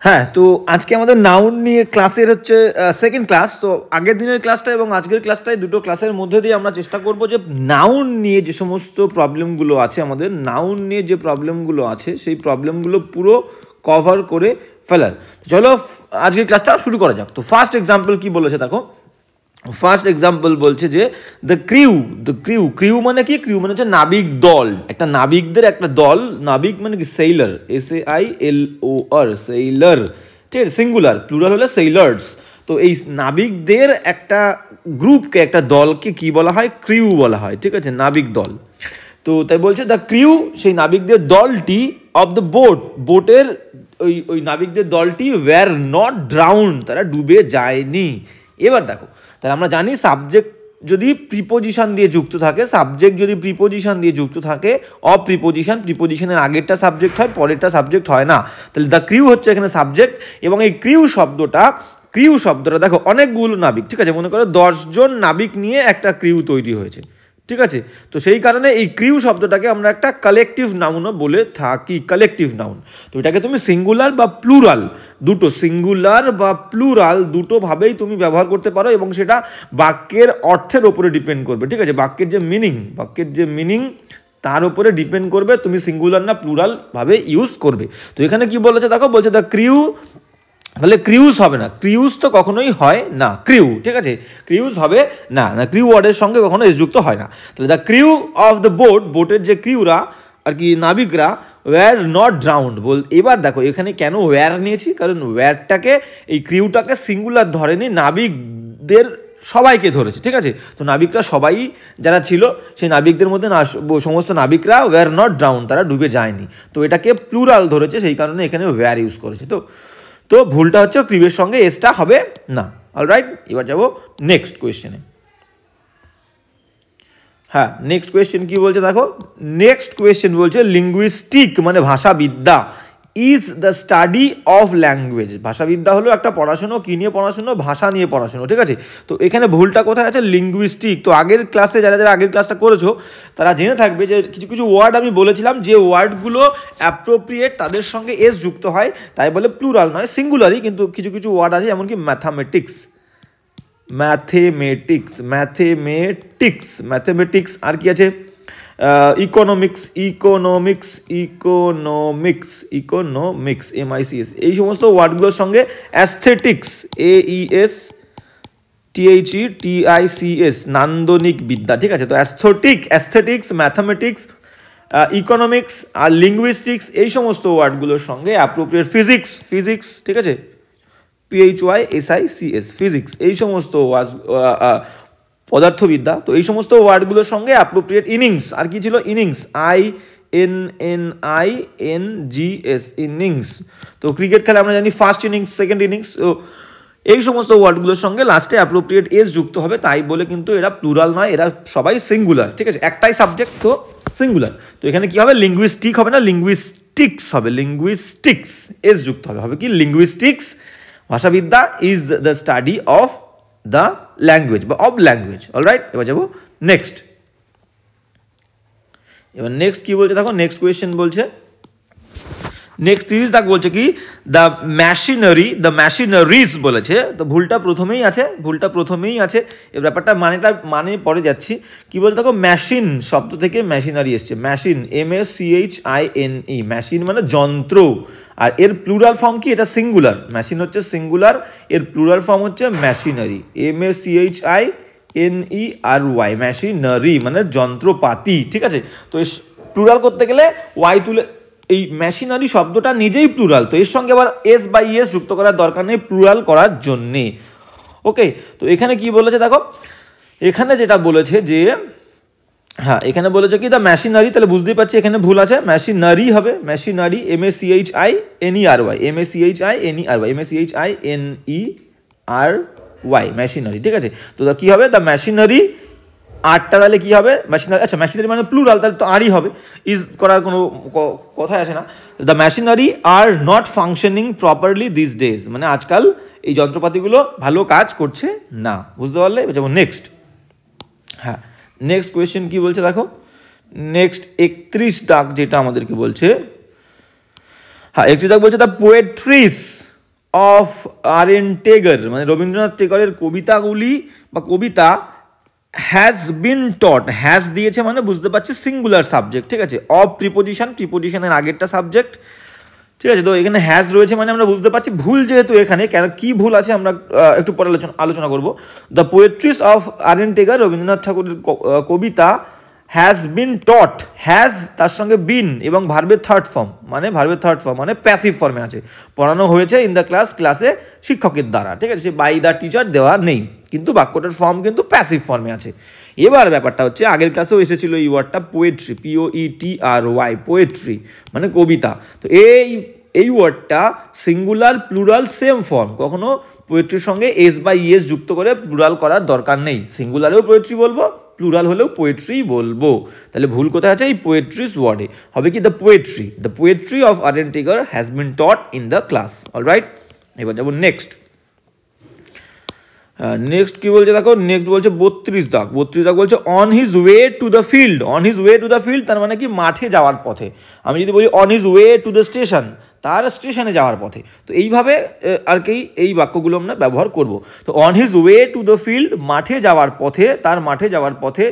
হ্যাঁ, তো আজকে আমাদের নাউন নিয়ে ক্লাসের হচ্ছে সেকেন্ড ক্লাস। তো আগের দিনের ক্লাসটা এবং আজকের ক্লাসটায় দুটো ক্লাসের মধ্যে দিয়ে আমরা চেষ্টা করব যে নাউন নিয়ে যে সমস্ত প্রবলেমগুলো আছে, আমাদের নাউন নিয়ে যে প্রবলেমগুলো আছে সেই প্রবলেমগুলো পুরো কভার করে ফেলার। চলো আজকের ক্লাসটা শুরু করা যাক। তো ফার্স্ট এক্সাম্পল কি বলেছে দেখো। ফার্স্ট এক্সাম্পল বলছে যে ক্রিউ মানে কি? ক্রিউ মানে হচ্ছে নাবিক দল, একটা নাবিকদের একটা দল। নাবিক মানে কি? সেইলার, SAILOR, সেইলার, ঠিক আছে, সিঙ্গুলার, প্লুরাল হলে সেইলার্স। তো এই নাবিকদের একটা গ্রুপকে, একটা দলকে কি বলা হয়? ক্রিউ বলা হয়, ঠিক আছে, নাবিক দল। তো তাই বলছে দ্য ক্রিউ, সেই নাবিকদের দলটি, অফ দ্য বোটের ওই নাবিকদের দলটি ওয়্যার নট ড্রাউন্ড, তারা ডুবে যায়নি। এবার দেখো, তাহলে আমরা জানি সাবজেক্ট যদি প্রিপোজিশন দিয়ে যুক্ত থাকে, সাবজেক্ট যদি প্রিপোজিশন দিয়ে যুক্ত থাকে, প্রিপোজিশনের আগেরটা সাবজেক্ট হয়, পরেরটা সাবজেক্ট হয় না। তাহলে দ্য ক্রিউ হচ্ছে এখানে সাবজেক্ট, এবং এই ক্রিউ শব্দটা দেখো অনেকগুলো নাবিক, ঠিক আছে, মনে করো 10 জন নাবিক নিয়ে একটা ক্রিউ তৈরি হয়েছে, ঠিক আছে। তো সেই কারণে এই ক্রিউ শব্দটাকে আমরা একটা কালেকটিভ নাউনও বলে থাকি, কালেকটিভ নাউন। তো এটাকে তুমি সিঙ্গুলার বা প্লুরাল, দুটো সিঙ্গুলার বা প্লুরাল দুটোভাবেই তুমি ব্যবহার করতে পারো, এবং সেটা বাক্যের অর্থের ওপরে ডিপেন্ড করবে, ঠিক আছে, বাক্যের যে মিনিং তার উপরে ডিপেন্ড করবে তুমি সিঙ্গুলার না প্লুরাল ভাবে ইউজ করবে। তো এখানে কি বলেছে দেখো, বলছে দ্য ক্রিউ, তাহলে ক্রিউজ হবে না, ক্রিউজ তো কখনোই হয় না, ক্রিউ, ঠিক আছে, ক্রিউজ হবে না, ক্রিউ ওয়ার্ডের সঙ্গে কখনো এস যুক্ত হয় না। তাহলে দ্য ক্রিউ অফ দ্য বোটের যে ক্রিউরা আর কি, নাবিকরা, ওয়্যার নট ড্রাউন্ড এবার দেখো এখানে কেন ওয়্যার নিয়েছি, কারণ ওয়্যারটাকে, এই ক্রিউটাকে সিঙ্গুলার ধরেনি, নাবিকদের সবাইকে ধরেছে, ঠিক আছে। তো নাবিকরা সবাই যারা ছিল, সেই নাবিকদের মধ্যে সমস্ত নাবিকরা ওয়্যার নট ড্রাউন্ড, তারা ডুবে যায়নি। তো এটাকে প্লুরাল ধরেছে, সেই কারণে এখানে ওয়্যার ইউজ করেছে। তো ভুলটা হচ্ছে ক্রিউয়ের সঙ্গে এসটা হবে না। অলরাইট, এবার যাবো নেক্সট কোয়েশ্চেনে। হ্যাঁ, নেক্সট কোয়েশ্চেন কি বলছে দেখো। নেক্সট কোয়েশ্চেন বলছে লিঙ্গুইস্টিক মানে ভাষাবিদ্যা is the study of language. ভাষাবিদ্যা হলো একটা পড়াশুনো, কি নিয়ে পড়াশুনো? ভাষা নিয়ে পড়াশুনো, ঠিক আছে। তো এখানে ভুলটা কোথায় আছে? লিঙ্গুইস্টিক। তো আগের ক্লাসে যারা আগের ক্লাসটা করেছো তারা জেনে থাকবে যে কিছু কিছু ওয়ার্ড আমি বলেছিলাম, যে ওয়ার্ডগুলো অ্যাপ্রোপ্রিয়েট তাদের সঙ্গে এস যুক্ত হয়, তাই বলে প্লুরাল নয়, সিঙ্গুলারই। কিন্তু কিছু কিছু ওয়ার্ড আছে এমনকি ম্যাথামেটিক্স, আর কি আছে? ইকোনমিক্স, MICS, এই সমস্ত ওয়ার্ডগুলোর সঙ্গে অ্যাস্থেটিক্স, AESTHETICS, নান্দনিক বিদ্যা, ঠিক আছে। তো অ্যাস্থেটিক্স, ম্যাথামেটিক্স, ইকোনমিক্স আর লিঙ্গুইস্টিক্স, এই সমস্ত ওয়ার্ডগুলোর সঙ্গে অ্যাপ্রোপ্রিয়েট ফিজিক্স, ঠিক আছে, PHYSICS, ফিজিক্স, এই সমস্ত পদার্থবিদ্যা। তো এই সমস্ত ওয়ার্ডগুলোর সঙ্গে অ্যাপ্রোপ্রিয়েট ইনিংস, আর কি ছিল? Innings, INNINGS, innings. তো ক্রিকেট খেলা আমরা জানি ফার্স্ট ইনিংস, সেকেন্ড ইনিংস। তো এই সমস্ত ওয়ার্ডগুলোর সঙ্গে লাস্টে অ্যাপ্রোপ্রিয়েট এস যুক্ত হবে, তাই বলে কিন্তু এরা প্লুরাল নয়, এরা সবাই সিঙ্গুলার, ঠিক আছে, একটাই সাবজেক্ট, তো সিঙ্গুলার। তো এখানে কি হবে? লিঙ্গুইস্টিক হবে না, লিঙ্গুইস্টিক্স হবে, লিঙ্গুইস্টিক্স, এস যুক্ত হবে, হবে কি? লিঙ্গুইস্টিক্স, ভাষাবিদ্যা is the study of the language বা অব ল্যাঙ্গুয়েজ। অলরাইট, এবার যাবো নেক্সট। এবার নেক্সট কি বলছে দেখো, নেক্সট কোয়েশ্চেন বলছে, নেক্সট 30 দাগ বলছে কি দ্য ম্যাশিনারিজ বলেছে। তো ভুলটা প্রথমেই আছে, এই ব্যাপারটা মানে পরে যাচ্ছি। কি বলতে দেখো, মেশিন শব্দ থেকে মেশিনারি এসছে, মেশিন, MACHINE, মেশিন মানে যন্ত্র, আর এর প্লুরাল ফর্ম কি? এটা সিঙ্গুলার, মেশিন হচ্ছে সিঙ্গুলার, এর প্লুরাল ফর্ম হচ্ছে মেশিনারি, MACHINERY, মেশিনারি মানে যন্ত্রপাতি, ঠিক আছে। তো প্লুরাল করতে গেলে ওয়াই তুলে, এই মেশিনারি শব্দটা নিজেই প্লুরাল, তো এর সঙ্গে আবার এস বাই এস যুক্ত করার দরকার নেই প্লুরাল করার জন্যে। ওকে, তো এখানে কি বলেছে দেখো, এখানে যেটা বলেছে যে, হ্যাঁ এখানে বলেছে কি দ্য মেশিনারি, তাহলে বুঝতেই পারছি এখানে ভুল আছে, মেশিনারি হবে, মেশিনারি, MACHINERY, মেশিনারি, ঠিক আছে। তো কি হবে? দ্য মেশিনারি, আরটা তাহলে কি হবে? মেশিনারি, আচ্ছা মেশিনারি মানে প্লুরাল, তাহলে তো আরই হবে, ইজ করার কোনো কথাই আসে না। The machinery are not functioning properly this days, মানে আজকাল এই যন্ত্রপাতিগুলো ভালো কাজ করছে না, বুঝতে পারলে? যেমন নেক্সট, হ্যাঁ নেক্সট কোয়েশ্চেন কি বলছে দেখো, নেক্সট 31 দাগ যেটা আমাদেরকে বলছে, হ্যাঁ 31 দাগ বলছে the poetries of R N. Tagore, মানে রবীন্দ্রনাথ টেগরের কবিতাগুলি বা কবিতা হ্যাজ বিন টট, হ্যাজ দিয়েছে মানে বুঝতে পারছি সিঙ্গুলার সাবজেক্ট, ঠিক আছে, অফ প্রিপোজিশন, প্রিপোজিশনের আগেরটা সাবজেক্ট, ঠিক আছে। তো এখানে হ্যাজ রয়েছে মানে আমরা বুঝতে পারছি ভুল যেহেতু এখানে, কেন কি ভুল আছে আমরা একটু পরে আলোচনা করবো। The poetries of R N. Tagore, Rabindranath ঠাকুরের কবিতা হ্যাজ বিন টট, হ্যাজ তার সঙ্গে বিন এবং ভার্বের থার্ড ফর্ম, মানে প্যাসিভ ফর্মে আছে, পড়ানো হয়েছে ইন দ্য ক্লাস, ক্লাসে শিক্ষকের দ্বারা, ঠিক আছে, সে বাই দ্য টিচার দেওয়া নেই, কিন্তু বাক্যটার ফর্ম কিন্তু প্যাসিভ ফর্মে আছে। এবার ব্যাপারটা হচ্ছে আগের ক্লাসেও এসেছিল এই ওয়ার্ডটা পোয়েট্রি, POETRY, পোয়েট্রি মানে কবিতা। তো এই ওয়ার্ডটা সিঙ্গুলার প্লুরাল সেম ফর্ম, কখনো পোয়েট্রির সঙ্গে এস বা ইএস যুক্ত করে প্লুরাল করার দরকার নেই, সিঙ্গুলারেও পোয়েট্রি বলবো, প্লুরাল হলেও পোয়েট্রি বলবো। তাহলে ভুল কোথায় আছে, এই পোয়েট্রিস ওয়ার্ডে হবে কি the poetry of R N. Tagore has been taught in the class. Alright, এবার যাবো নেক্সট কি বলছে দেখো, নেক্সট বলছে 32 দাগ বলছে on his way to the field, তার মানে কি মাঠে যাওয়ার পথে। আমি যদি বলি on his way to the station, তার স্টেশনে যাওয়ার পথে, তো এইভাবে আর কি এই বাক্যগুলো আমরা ব্যবহার করব। তো on his way to the field, মাঠে যাওয়ার পথে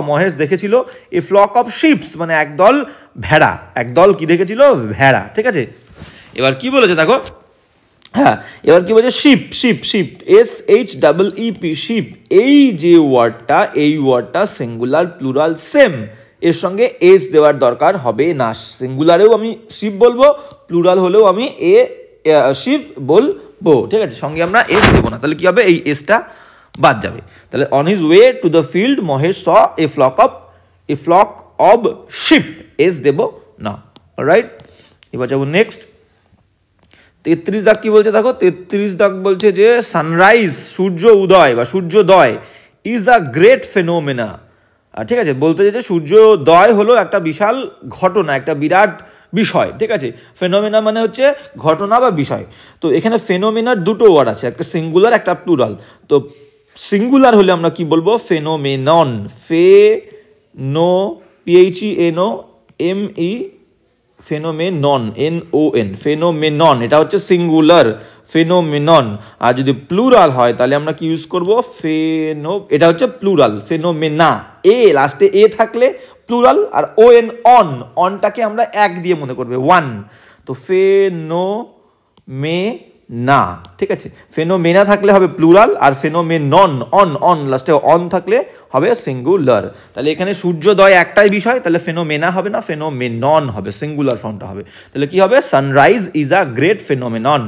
মহেশ দেখেছিল এ ফ্লক অফ শিপস, মানে একদল কি দেখেছিল, ভেড়া, ঠিক আছে। এবার কি বলেছে দেখো, হ্যাঁ এবার কি বলছে, শিপ SHEEP, শিপ, এই যে ওয়ার্ডটা সিঙ্গুলার প্লুরাল সেম, এর সঙ্গে এস দেওয়ার দরকার হবে না, সিঙ্গুলারেও আমি শিপ বলবো, প্লুরাল হলেও আমি শিপ বলবো, ঠিক আছে, সঙ্গে আমরা এস দেবো না, তাহলে কি হবে, এই এসটা বাদ যাবে। তাহলে on his way to the field Mahesh saw a flock of sheep, S দেব না। অলরাইট, এবার যাবো নেক্সট 33 দাগ কি বলছে দেখো, 33 দাগ বলছে যে সানরাইজ, সূর্য উদয় বা সূর্যোদয় ইজ আ গ্রেট ফেনোমেনা, ঠিক আছে, বলতে যে সূর্যোদয় হলো একটা বিশাল ঘটনা, একটা বিরাট বিষয়, ঠিক আছে। ফেনোমেনা মানে হচ্ছে ঘটনা বা বিষয়। তো এখানে ফেনোমেনার দুটো ওয়ার্ড আছে, একটা সিঙ্গুলার একটা প্লুরাল। তো সিঙ্গুলার হলে আমরা কি বলবো, ফেনোমেনন, ফেনোমেনন, ফেনোমেনন, এটা হচ্ছে সিঙ্গুলার, ফেনোমেনন। আর যদি প্লুরাল হয় তাহলে আমরা কি ইউজ করবো, এটা হচ্ছে প্লুরাল, ফেনোমেনা, লাস্টে এ থাকলে প্লুরাল, আর অনটাকে আমরা এক দিয়ে মনে করবে, ওয়ান, তো ফেনোমেনা, ঠিক আছে, ফেনোমেনা থাকলে হবে প্লুরাল, আর ফেনোমেনন, অন লাস্টে অন থাকলে হবে সিঙ্গুলার। তাহলে এখানে সূর্যোদয় একটাই বিষয়, তাহলে ফেনোমেনা হবে না, ফেনোমেনন হবে, সিঙ্গুলার ফর্মটা হবে। তাহলে কি হবে, sunrise is a great phenomenon,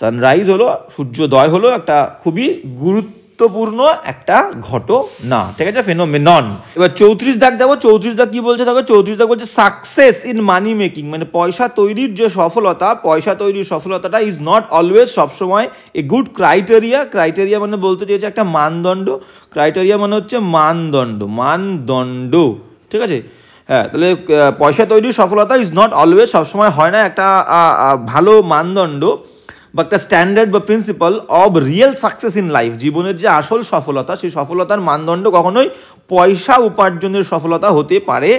sunrise হলো, সূর্যোদয় হলো একটা খুবই গুরুত্বপূর্ণ একটা ঘটনা, ঠিক আছে, ফেনোমেনন। এবার 34 দাগ যাবো, 34 দাগ কি বলছে দেখো, 34 দাগ বলছে সাকসেস ইন মানি মেকিং, মানে পয়সা তৈরির যে সফলতাটা ইজ নট অলওয়েজ, সবসময় এ গুড ক্রাইটেরিয়া মানে বলতে চেয়েছে একটা মানদণ্ড, ক্রাইটেরিয়া মানে হচ্ছে মানদণ্ড, ঠিক আছে। হ্যাঁ, তাহলে পয়সা তৈরির সফলতা ইজ নট অলওয়েজ, সবসময় হয় না একটা ভালো মানদণ্ড বা একটা স্ট্যান্ডার্ড বা principal of real success in life, জীবনের যে আসল সফলতা, সেই সফলতার মানদণ্ড কখনোই পয়সা উপার্জনের সফলতা হতে পারে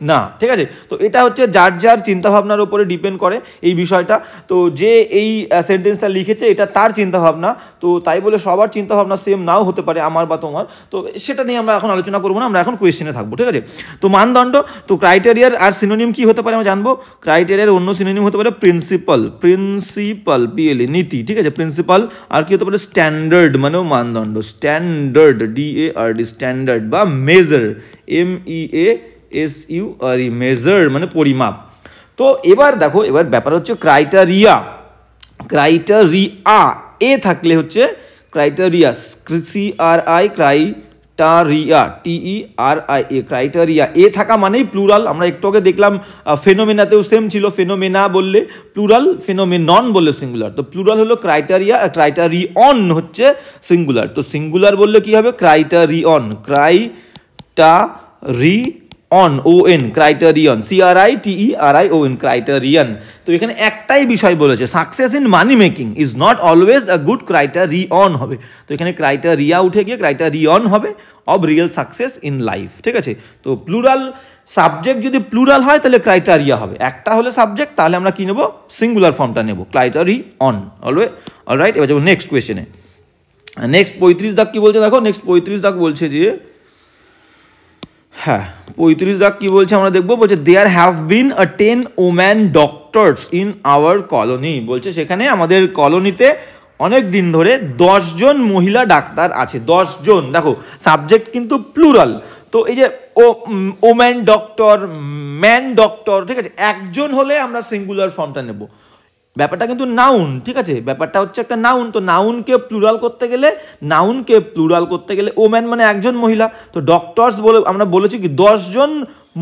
না, ঠিক আছে। তো এটা হচ্ছে যার চিন্তাভাবনার উপরে ডিপেন্ড করে এই বিষয়টা। তো যে এই সেন্টেন্সটা লিখেছে এটা তার চিন্তাভাবনা, তো তাই বলে সবার চিন্তাভাবনা সেম নাও হতে পারে, আমার বা তোমার, তো সেটা নিয়ে আমরা এখন আলোচনা করবো না, আমরা এখন কোয়েশ্চেনে থাকবো, ঠিক আছে। তো মানদণ্ড, তো ক্রাইটেরিয়ার আর সিনোনিম কি হতে পারে আমরা জানবো, ক্রাইটেরিয়ার অন্য সিনোনিম হতে পারে প্রিন্সিপাল, PLE, নীতি, ঠিক আছে, প্রিন্সিপাল। আর কি হতে পারে, স্ট্যান্ডার্ড মানেও মানদণ্ড, স্ট্যান্ডার্ড, DARD, স্ট্যান্ডার্ড, বা মেজার, MEASURE, মেজার মানে পরিমাপ। তো এবার দেখো, এবার ব্যাপার হচ্ছে ক্রাইটেরিয়া, এ থাকলে হচ্ছে ক্রাইটেরিয়া, ক্রাইটেরিয়া, এ থাকা মানেই প্লুরাল। আমরা একটু আগে দেখলাম ফেনোমেনাতেও সেম ছিল, ফেনোমেনা বললে প্লুরাল, ফেনোমেনন বললে সিঙ্গুলার। তো প্লুরাল হলো ক্রাইটেরিয়া, ক্রাইটেরিয়ন হচ্ছে সিঙ্গুলার। তো সিঙ্গুলার বললে কি হবে, criterion, on, O N, criterion, CRITERION, criterion. তো এখানে একটাই বিষয় বলেছে, success in money making is not always a good criterion হবে। তো এখানে ক্রাইটেরিয়া উঠে গিয়ে ক্রাইটেরিয়ন হবে of real success in life, ঠিক আছে। তো প্লুরাল সাবজেক্ট যদি প্লুরাল হয় তাহলে ক্রাইটেরিয়া হবে, একটা হলে সাবজেক্ট তাহলে আমরা কি নেব, সিঙ্গুলার ফর্মটা নেব, ক্রাইটেরিয়ন। অলরাইট, এবার যাবো নেক্সট কোয়েশ্চেনে। নেক্সট 35 দাগ কি বলছে দেখো, নেক্সট 35 দাগ বলছে যে, হ্যাঁ 35 দাগ কি বলছে আমরা দেখবো, বলছে there have been a 10 woman doctors in our colony. বলছে সেখানে আমাদের কলোনিতে অনেক দিন ধরে 10 জন মহিলা ডাক্তার আছে, 10 জন। দেখো সাবজেক্ট কিন্তু প্লুরাল, তো এই যে ওম্যান ডক্টর, ম্যান ডক্টর, ঠিক আছে, একজন হলে আমরা সিঙ্গুলার ফর্মটা নেব। ব্যাপারটা কিন্তু নাউন, ঠিক আছে, ব্যাপারটা হচ্ছে একটা নাউন। তো নাউনকে প্লুরাল করতে গেলে ওম্যান মানে একজন মহিলা, তো ডক্টরস বলে আমরা বলেছি কি 10 জন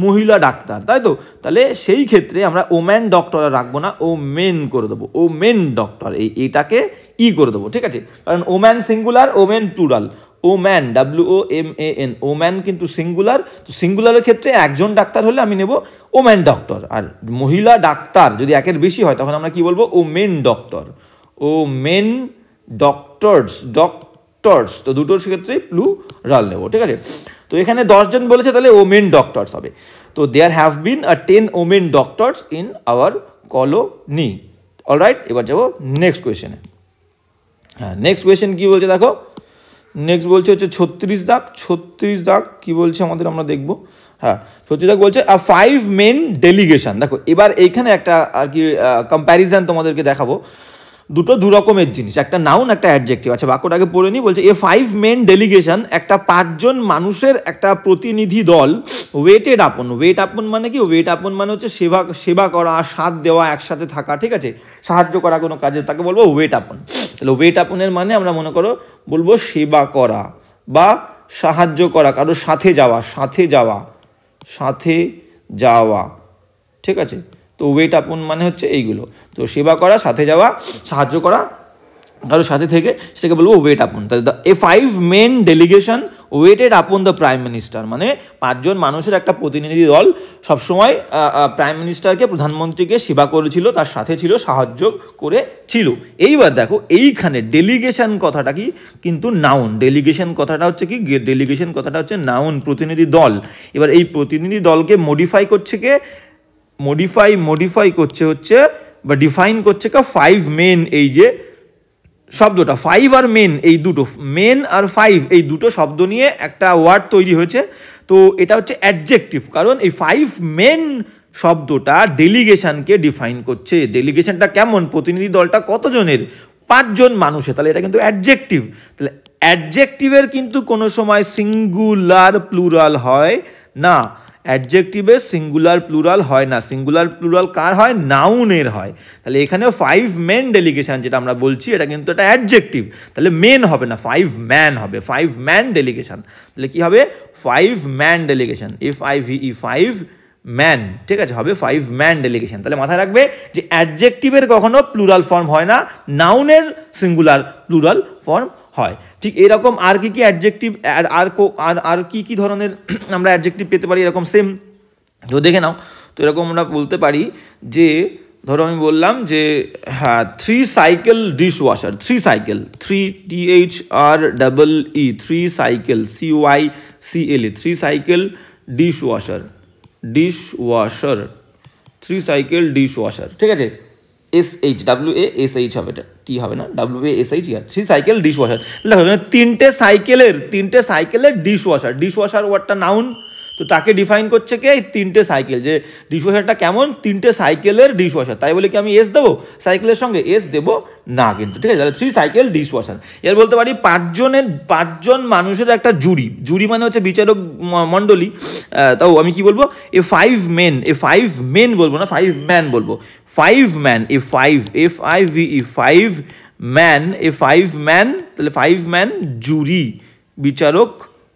মহিলা ডাক্তার, তাই তো। তাহলে সেই ক্ষেত্রে আমরা ওম্যান ডক্টর রাখবো না, ও মেন করে দেবো, ও মেন ডক্টর, এইটাকে ই করে দেবো, ঠিক আছে। কারণ woman singular, women plural. Woman, WOMAN, woman কিন্তু সিঙ্গুলার, তো সিঙ্গুলারের ক্ষেত্রে একজন ডাক্তার হলে আমি নেব ওম্যান ডক্টর, আর মহিলা ডাক্তার যদি একের বেশি হয় তখন আমরা কি বলবো, ও মেন ডক্টর, ও মেন ডক্টরস, তো দুটোর ক্ষেত্রে প্লুরাল নেব, ঠিক আছে। তো এখানে 10 জন বলেছে, তাহলে ও মেন ডক্টরস হবে। তো there have been a 10 women doctors in our colony. Alright, এবার যাবো নেক্সট কোয়েশ্চেনে। হ্যাঁ নেক্সট কোয়েশ্চেন কি বলছে দেখো, নেক্সট বলছে হচ্ছে 36 দাগ কি বলছে আমাদের, আমরা দেখবো। হ্যাঁ 36 দাগ বলছে আ 5 মেন ডেলিগেশন। দেখো এবার এইখানে একটা আর কি কম্প্যারিজন তোমাদেরকে দেখাবো, দু রকমের জিনিস, একটা নাউন একটা অ্যাডজেক্টিভ। আচ্ছা বাক্যটাকে পড়ে নিই, বলছে এ 5 মেন ডেলিগেশন, একটা 5 জন মানুষের একটা প্রতিনিধি দল, ওয়েট আপন মানে কি, ওয়েট আপন মানে হচ্ছে সেবা করা, সাথ দেওয়া, একসাথে থাকা, ঠিক আছে, সাহায্য করা কোনো কাজে, তাকে বলবো ওয়েট আপন। তাহলে ওয়েট আপনের মানে আমরা মনে করো বলবো সেবা করা বা সাহায্য করা, কারোর সাথে যাওয়া, ঠিক আছে। তো ওয়েট আপন মানে হচ্ছে এইগুলো, তো সেবা করা, সাথে যাওয়া, সাহায্য করা কারোর সাথে থেকে, সেটাকে বলবো ওয়েট আপন। তাহলে a 5 men delegation waited upon the prime minister, মানে 5 জন মানুষের একটা প্রতিনিধি দল সবসময় প্রাইম মিনিস্টারকে, প্রধানমন্ত্রীকে সেবা করেছিল, তার সাথে ছিল, সাহায্য করেছিল। এইবার দেখো এইখানে ডেলিগেশন কথাটা কি, কিন্তু নাউন। ডেলিগেশন কথাটা হচ্ছে কি, ডেলিগেশন কথাটা হচ্ছে নাউন, প্রতিনিধি দল। এবার এই প্রতিনিধি দলকে মডিফাই করছে কে, মডিফাই করছে হচ্ছে বা ডিফাইন করছে কে 5 মেন, এই যে শব্দটা 5 আর মেন, এই দুটো মেন আর 5 এই দুটো শব্দ নিয়ে একটা ওয়ার্ড তৈরি হয়েছে। তো এটা হচ্ছে অ্যাডজেক্টিভ, কারণ এই 5 মেন শব্দটা ডেলিগেশনকে ডিফাইন করছে। ডেলিগেশনটা কেমন, প্রতিনিধি দলটা কতজনের, 5 জন মানুষের, তাহলে এটা কিন্তু অ্যাডজেক্টিভ। তাহলে অ্যাডজেক্টিভের কিন্তু কোনো সময় সিঙ্গুলার প্লুরাল হয় না, অ্যাডজেক্টিভের সিঙ্গুলার প্লুরাল হয় না। সিঙ্গুলার প্লুরাল কার হয়, নাউনের হয়। তাহলে এখানেও 5 মেন ডেলিগেশন যেটা আমরা বলছি, এটা কিন্তু একটা অ্যাডজেক্টিভ, তাহলে মেন হবে না, 5 ম্যান হবে, 5 ম্যান ডেলিগেশন। তাহলে কি হবে, 5 ম্যান ডেলিগেশন, FIVE 5 ম্যান, ঠিক আছে, হবে 5 ম্যান ডেলিগেশন। তাহলে মাথায় রাখবে যে অ্যাডজেক্টিভের কখনো প্লুরাল ফর্ম হয় না, নাউনের সিঙ্গুলার প্লুরাল ফর্ম হয়। ঠিক এরকম আর কি অ্যাডজেক্টিভ, আর কি ধরনের আমরা অ্যাডজেক্টিভ পেতে পারি এরকম সেম, তো দেখে নাও। তো এরকম আমরা বলতে পারি যে, ধরো আমি বললাম যে হ্যাঁ 3 cycle dish washer, 3 cycle, 3THREE 3 cycle, CYCLE 3 cycle dish washer, 3 cycle dish washer, ঠিক আছে, WASH হবে, এটা টি হবে না, WASH, 3 সাইকেল ডিশ ওয়াশার। দেখো 3টে সাইকেলের ডিশ ওয়াশার ওয়ার্ডটা নাউন, তো তাকে ডিফাইন করছে কে, এই 3টে সাইকেল, যে ডিশ ওয়াশারটা কেমন, 3টে সাইকেলের ডিশ ওয়াশার, তাই বলে কি আমি এস দেবো সাইকেলের সঙ্গে, এস দেবো না কিন্তু, ঠিক আছে। তাহলে 3 সাইকেল ডিশ ওয়াশার। এর বলতে পারি 5 জন মানুষের একটা জুরি মানে হচ্ছে বিচারক মণ্ডলী, তাও আমি কি বলবো, এ 5 মেন বলবো না, 5 ম্যান বলবো, 5 ম্যান, FIVE 5 ম্যান, 5 ম্যান, তাহলে 5 ম্যান জুরি, বিচারক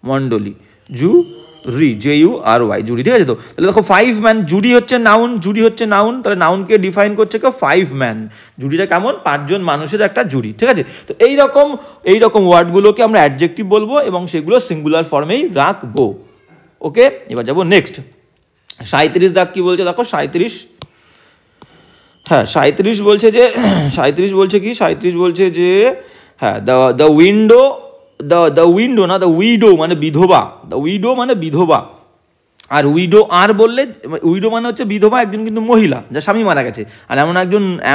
মণ্ডলী, জুরি, JURY, জুরি, ঠিক আছে। তো তাহলে দেখো 5 ম্যান, জুরি হচ্ছে নাউন, তাহলে নাউনকে ডিফাইন করছে কেউ 5 ম্যান, জুরিটা কেমন, 5 জন মানুষের একটা জুরি, ঠিক আছে। তো এইরকম ওয়ার্ডগুলোকে আমরা অ্যাডজেক্টিভ বলবো এবং সেগুলো সিঙ্গুলার ফর্মেই রাখবো। ওকে, এবার যাবো নেক্সট। 37 দাগ কি বলছে দেখো, 37, হ্যাঁ 37 বলছে যে 37 বলছে কি, 37 বলছে যে হ্যাঁ দ্য উইন্ডো, দ্য উইন্ডো না, দ্য উইডো মানে বিধবা, দ্য উইডো মানে বিধবা। আর উইডো আর বললে, উইডো মানে হচ্ছে বিধবা, একজন কিন্তু মহিলা যার স্বামী মারা গেছে, আর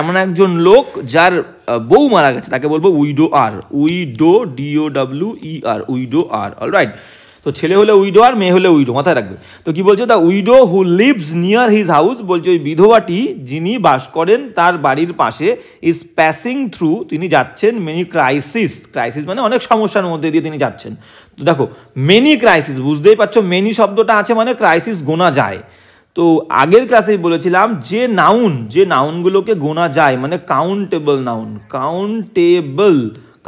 এমন একজন লোক যার বউ মারা গেছে তাকে বলবো উইডো আর, উইডো DOWER, উইডো আর। অলরাইট, তো ছেলে হলে উইডো আর, মেয়ে হলে উইডো, মাথায় রাখবে। তো কি বলছে, the widow who lives near his house, বলছে ওই বিধবাটি যিনি বাস করেন তার বাড়ির পাশে, ইজ প্যাসিং থ্রু, তিনি যাচ্ছেন, মেনি ক্রাইসিস, ক্রাইসিস মানে অনেক সমস্যার মধ্যে দিয়ে তিনি যাচ্ছেন। তো দেখো মেনি ক্রাইসিস, বুঝতেই পারছো মেনি শব্দটা আছে মানে ক্রাইসিস গোনা যায়। তো আগের ক্লাসেই বলেছিলাম যে নাউনগুলোকে গোনা যায় মানে কাউন্টেবল নাউন,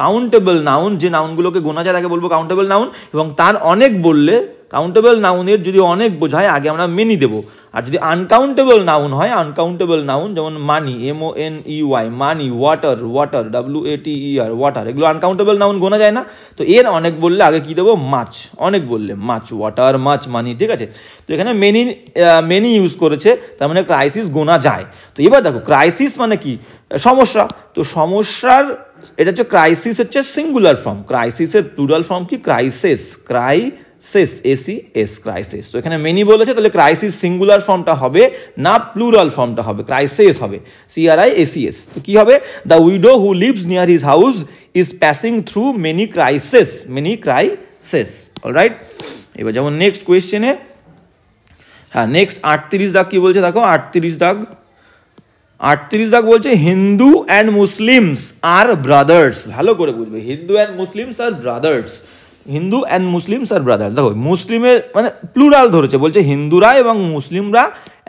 কাউন্টেবল নাউন, যে নাউনগুলোকে গোনা যায় তাকে বলবো কাউন্টেবল নাউন। এবং তার অনেক বললে, কাউন্টেবল নাউনের যদি অনেক বোঝায় আগে আমরা মেনি দেবো। আর যদি আনকাউন্টেবল নাউন হয়, আনকাউন্টেবল নাউন যেমন মানি, MONEY, মানি, ওয়াটার, WATER, ওয়াটার, এগুলো আনকাউন্টেবল নাউন, গোনা যায় না। তো এর অনেক বললে আগে কি দেবো, মাছ, অনেক বললে মাছ, ওয়াটার, মাছ, মানি, ঠিক আছে। তো এখানে মেনি ইউজ করেছে, তার মানে ক্রাইসিস গোনা যায়। তো এবার দেখো ক্রাইসিস মানে কি, সমস্যা। তো সমস্যার এটা হচ্ছে ক্রাইসিস, হচ্ছে সিঙ্গুলার ফর্ম, ক্রাইসিসের প্লুরাল ফর্ম কি, ক্রাইসিস, ACS, ক্রাইসিস। তো এখানে মেনি বলেছে, তাহলে ক্রাইসিস সিঙ্গুলার ফর্মটা হবে না প্লুরাল ফর্মটা হবে, ক্রাইসিস হবে, CRISIS। তো কি হবে, the widow who lives near his house is passing through many crisis, alright. এবার যেমন নেক্সট কোয়েশ্চেনে, হ্যাঁ নেক্সট 38 দাগ কি বলছে দেখো, 38 দাগ বলছে Hindu and Muslims R brothers. ভালো করে বুঝবে, Hindu and Muslims R brothers, Hindu and Muslims R brothers. দেখো মুসলিমের মানে প্লুরাল ধরেছে, বলছে হিন্দুরা এবং মুসলিমরা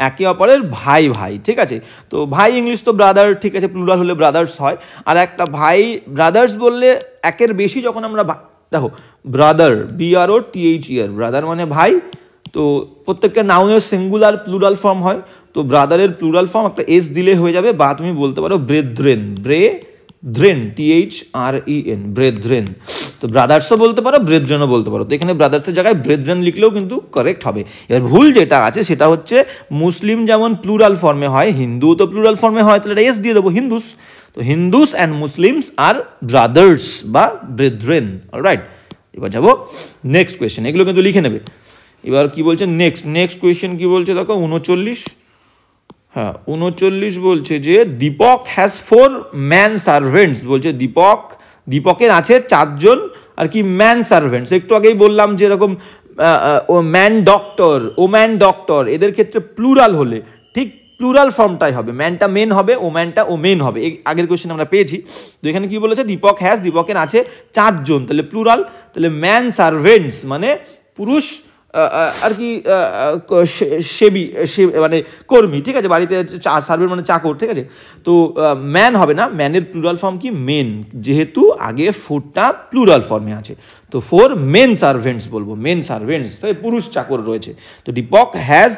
একে অপরের ভাই, ঠিক আছে। তো ভাই ইংলিশ তো ব্রাদার, ঠিক আছে, প্লুরাল হলে ব্রাদার্স হয়। আর একটা ভাই, ব্রাদার্স বললে একের বেশি যখন আমরা, দেখো ব্রাদার, BROTHER, ব্রাদার মানে ভাই। তো প্রত্যেকটা নাউনের সিঙ্গুলার প্লুরাল ফর্ম হয়। তো ব্রাদারের প্লুরাল ফর্ম একটা এস দিলে হয়ে যাবে, বা তুমি বলতে পারো ব্রেদ্রেন, THREN, ব্রেদ্রেন। তো ব্রাদার্সও বলতে পারো, ব্রেদ্রেনও বলতে পারো। তো এখানে ব্রাদার্সের জায়গায় ব্রেদ্রেন লিখলেও কিন্তু কারেক্ট হবে। এবার ভুল যেটা আছে সেটা হচ্ছে মুসলিম যেমন প্লুরাল ফর্মে হয়, হিন্দুও তো প্লুরাল ফর্মে হয়, তাহলে এস দিয়ে দেবো, হিন্দুস। তো Hindus and Muslims R brothers বা ব্রেদ্রেন, অলরাইট। এবার যাবো নেক্সট কোয়েশ্চেন, এগুলো কিন্তু লিখে নেবে। এবার কি বলছে নেক্সট কোয়েশ্চেন কি বলছে দেখো, 39, হ্যাঁ 39 বলছে যে দীপক হ্যাজ 4 ম্যান সার্ভেন্টস, বলছে দীপকের আছে 4 জন আর কি ম্যান সার্ভেন্টস। একটু আগেই বললাম যে এরকম ম্যান ডক্টর, এদের ক্ষেত্রে প্লুরাল হলে ঠিক প্লুরাল ফর্মটাই হবে, ম্যানটা মেন হবে, ওম্যানটা ওমেন হবে। আগের কোয়েশ্চেন আমরা পেয়েছি। তো এখানে কি বলেছে, দীপকের আছে 4 জন, তাহলে প্লুরাল, তাহলে ম্যান সার্ভেন্টস মানে পুরুষ আর কি মানে কর্মী, ঠিক আছে, বাড়িতে সার্ভেন্ট মানে চাকর, ঠিক আছে। তো ম্যান হবে না, ম্যানের প্লুরাল ফর্ম কি, মেন, যেহেতু আগে 4টা প্লুরাল ফর্মে আছে। তো 4 মেন সার্ভেন্টস বলবো, মেন সার্ভেন্টস, পুরুষ চাকর রয়েছে। তো Deepak has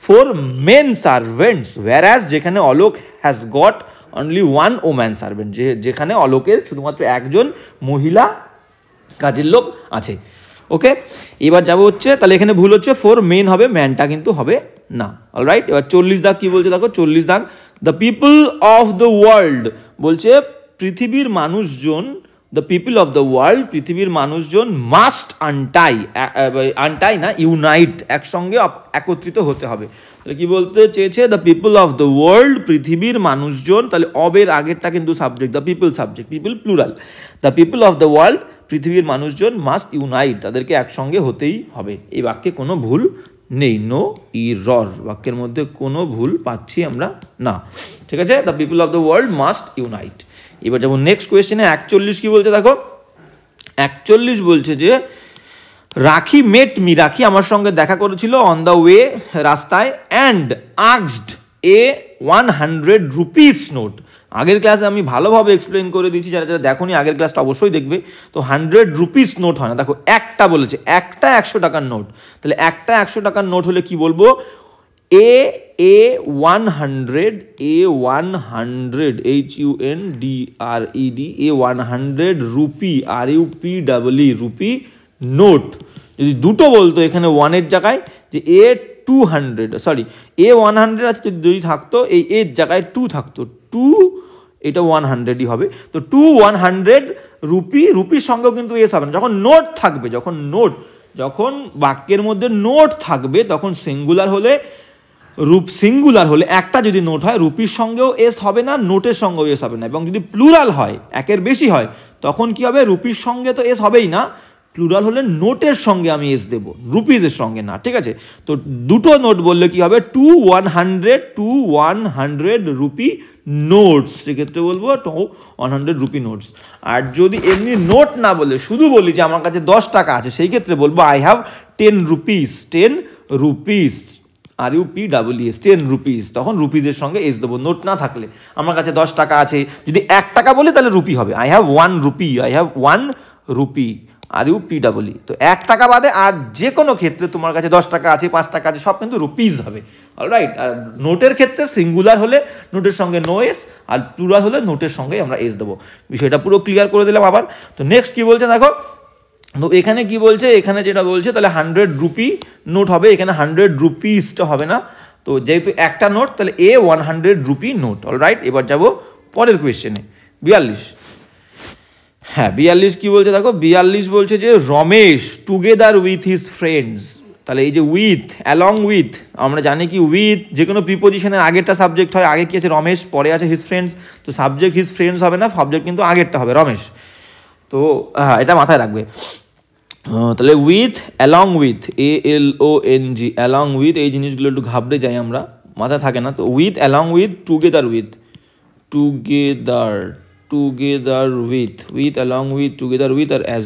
4 men servants, whereas যেখানে Alok has got only 1 woman servant, যেখানে অলোকের শুধুমাত্র একজন মহিলা কাজের লোক আছে। ওকে, এবার যাবো হচ্ছে, তাহলে এখানে ভুল হচ্ছে, 4 মেন হবে, ম্যানটা কিন্তু হবে না, অলরাইট। এবার 40 দাগ কি বলছে দেখো, 40 দাগ, the people of the world, বলছে পৃথিবীর মানুষজন, the people of the world, পৃথিবীর মানুষজন মাস্ট আনটাই না, ইউনাইট, একসঙ্গে একত্রিত হতে হবে। তাহলে কি বলতে চেয়েছে, the people of the world, পৃথিবীর মানুষজন, তাহলে অবের আগেরটা কিন্তু subject, the people subject, people plural, the people of the world, পৃথিবীর মানুষজন মাস্ট ইউনাইট, তাদেরকে একসঙ্গে হতেই হবে। এই বাক্যে কোনো ভুল নেই, নো ইরর, বাক্যের মধ্যে কোনো ভুল পাচ্ছি আমরা না, ঠিক আছে। The people of the world must unite. এবার যেমন নেক্সট কোয়েশ্চেনে 41 কি বলছে দেখো, 41 বলছে যে রাখি মেট মি, রাখি আমার সঙ্গে দেখা করেছিল অন দ্য ওয়ে, রাস্তায়, and asked A 100 rupees note. আগের ক্লাসে আমি ভালোভাবে এক্সপ্লেন করে দিয়েছি, যারা দেখোনি আগের ক্লাসটা অবশ্যই দেখবে। তো 100 রুপিস নোট হয় না, দেখো একটা বলেছে, একটা 100 টাকার নোট, তাহলে একটা 100 টাকার নোট হলে কি বলবো, এ 100, HUNDRED, 100 rupee, RUPEE, rupee note. যদি দুটো বলতো এখানে 1-এর জায়গায়, যে 200, সরি A100 আছে, যদি থাকতো এই এর জায়গায় 2 থাকতো, 2 এটা 100ই হবে। তো 100 রুপির সঙ্গেও কিন্তু এস হবে না। যখন নোট থাকবে, যখন বাক্যের মধ্যে নোট থাকবে তখন সিঙ্গুলার হলে একটা যদি নোট হয় রুপির সঙ্গেও এস হবে না, নোটের সঙ্গেও এস হবে না। এবং যদি প্লুরাল হয়, একের বেশি হয়, তখন কি হবে, রুপির সঙ্গে তো এস হবেই না, প্লুরাল হলে নোটের সঙ্গে আমি এস দেবো, রুপিজের সঙ্গে না, ঠিক আছে। তো দুটো নোট বললে কি হবে, 100 রুপি নোটস, সেক্ষেত্রে বলবো 100 রুপি নোটস। আর যদি এমনি নোট না বলে শুধু বলি যে আমার কাছে 10 টাকা আছে, সেই ক্ষেত্রে বলবো I have 10 rupees, 10 rupees, RUPEES, 10 rupees, তখন রুপিজের সঙ্গে এস দেবো, নোট না থাকলে। আমার কাছে 10 টাকা আছে, যদি 1 টাকা বলি তাহলে রুপি হবে, I have 1 rupee, I have 1 rupee, RUPEE। তো 1 টাকা বাদে আর যে কোনো ক্ষেত্রে তোমার কাছে 10 টাকা আছে, 5 টাকা আছে, সব কিন্তু রুপিস হবে, অলরাইট। আর নোটের ক্ষেত্রে সিঙ্গুলার হলে নোটের সঙ্গে নো এস, আর প্লুরাল হলে নোটের সঙ্গে আমরা এস দেবো। বিষয়টা পুরো ক্লিয়ার করে দিলাম আবার। তো নেক্সট কি বলছে দেখো, তো এখানে কি বলছে, এখানে যেটা বলছে তাহলে 100 রুপি নোট হবে, এখানে 100 রুপিসটা হবে না। তো যেহেতু একটা নোট তাহলে A100 রুপি নোট, অলরাইট। এবার যাব পরের কোয়েশ্চেনে, 42। হ্যাঁ 42 কি বলছে দেখো, 42 বলছে যে Ramesh together with his friends. তাহলে এই যে উইথ, অ্যালং উইথ, আমরা জানি কি উইথ যে কোনো প্রিপোজিশনের আগেরটা সাবজেক্ট হয়, আগে কি আছে রমেশ, পরে আছে হিজ ফ্রেন্ডস, তো সাবজেক্ট হিজ ফ্রেন্ডস হবে না, সাবজেক্ট কিন্তু আগেরটা হবে রমেশ। তো হ্যাঁ এটা মাথায় রাখবে। তাহলে with, along with, ALONG, along with, এই জিনিসগুলো একটু ঘাবড়ে যাই আমরা, মাথায় থাকে না। তো with, along with, together with, along with, together with, আর অ্যাজ